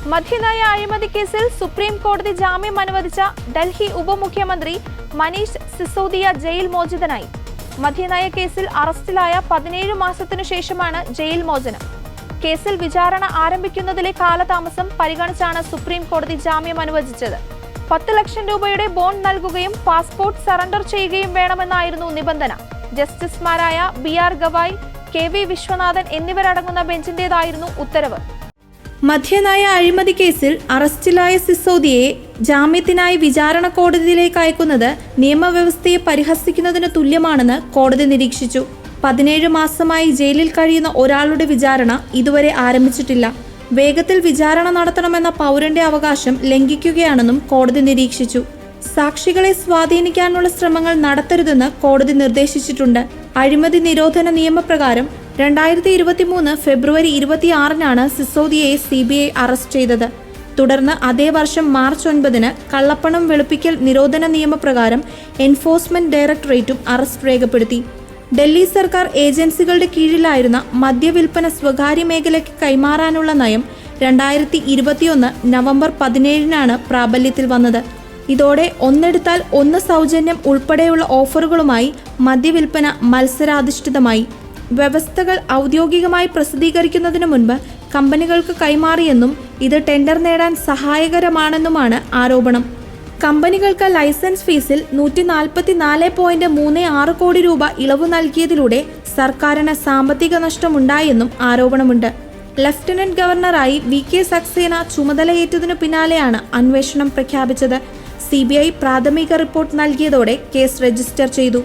മദ്യനയ അഴിമതി കേസിൽ സുപ്രീം കോടതി ജാമ്യം അനുവദിച്ച ഡൽഹി ഉപമുഖ്യമന്ത്രി മനീഷ് സിസോദിയ ജയിൽ മോചിതനായി. മദ്യനയ കേസിൽ അറസ്റ്റിലായ 17 മാസത്തിനു ശേഷമാണ് ജയിൽ മോചനം. കേസിൽ വിചാരണ ആരംഭിക്കുന്നതിലെ കാലതാമസം പരിഗണിച്ചാണ് സുപ്രീം കോടതി ജാമ്യം അനുവദിച്ചത്. 10 ലക്ഷം രൂപയുടെ ബോണ്ട് നൽകുകയും പാസ്പോർട്ട് സറണ്ടർ ചെയ്യുകയും വേണമെന്നായിരുന്നു നിബന്ധന. ജസ്റ്റിസുമാരായ BR ഗവായ്, KV വിശ്വനാഥൻ എന്നിവരടങ്ങുന്ന ബെഞ്ചിന്റേതായിരുന്നു ഉത്തരവ്. മദ്യനയ അഴിമതി കേസിൽ അറസ്റ്റിലായ സിസോദിയയെ ജാമ്യത്തിനായി വിചാരണ കോടതിയിലേക്ക് അയക്കുന്നത് നിയമവ്യവസ്ഥയെ പരിഹസിക്കുന്നതിന് തുല്യമാണെന്ന് കോടതി നിരീക്ഷിച്ചു. 17 മാസമായി ജയിലിൽ കഴിയുന്ന ഒരാളുടെ വിചാരണ ഇതുവരെ ആരംഭിച്ചിട്ടില്ല. വേഗത്തിൽ വിചാരണ നടത്തണമെന്ന പൗരന്റെ അവകാശം ലംഘിക്കുകയാണെന്നും കോടതി നിരീക്ഷിച്ചു. സാക്ഷികളെ സ്വാധീനിക്കാനുള്ള ശ്രമങ്ങൾ നടത്തരുതെന്ന് കോടതി നിർദ്ദേശിച്ചിട്ടുണ്ട്. അഴിമതി നിരോധന നിയമപ്രകാരം 2023 ഫെബ്രുവരി 26-നാണ് സിസോദിയയെ CBI അറസ്റ്റ് ചെയ്തത്. തുടർന്ന് അതേ വർഷം മാർച്ച് 9-ന് കള്ളപ്പണം വെളുപ്പിക്കൽ നിരോധന നിയമപ്രകാരം എൻഫോഴ്സ്മെന്റ് ഡയറക്ടറേറ്റും അറസ്റ്റ് രേഖപ്പെടുത്തി. ഡൽഹി സർക്കാർ ഏജൻസികളുടെ കീഴിലായിരുന്ന മദ്യവിൽപ്പന സ്വകാര്യ മേഖലയ്ക്ക് കൈമാറാനുള്ള നയം 2021 നവംബർ 17-നാണ് പ്രാബല്യത്തിൽ വന്നത്. ഇതോടെ ഒന്നെടുത്താൽ ഒന്ന് സൗജന്യം ഉൾപ്പെടെയുള്ള ഓഫറുകളുമായി മദ്യവിൽപ്പന മത്സരാധിഷ്ഠിതമായി. വ്യവസ്ഥകൾ ഔദ്യോഗികമായി പ്രസിദ്ധീകരിക്കുന്നതിന് മുൻപ് കമ്പനികൾക്ക് കൈമാറിയെന്നും ഇത് ടെൻഡർ നേടാൻ സഹായകരമാണെന്നുമാണ് ആരോപണം. കമ്പനികൾക്ക് ലൈസൻസ് ഫീസിൽ 144.36 കോടി രൂപ ഇളവ് നൽകിയതിലൂടെ സർക്കാരിന് സാമ്പത്തിക നഷ്ടമുണ്ടായെന്നും ആരോപണമുണ്ട്. ലഫ്റ്റനന്റ് ഗവർണറായി VK സക്സേന ചുമതലയേറ്റതിനു പിന്നാലെയാണ് അന്വേഷണം പ്രഖ്യാപിച്ചത്. CBI പ്രാഥമിക റിപ്പോർട്ട് നൽകിയതോടെ കേസ് രജിസ്റ്റർ ചെയ്തു.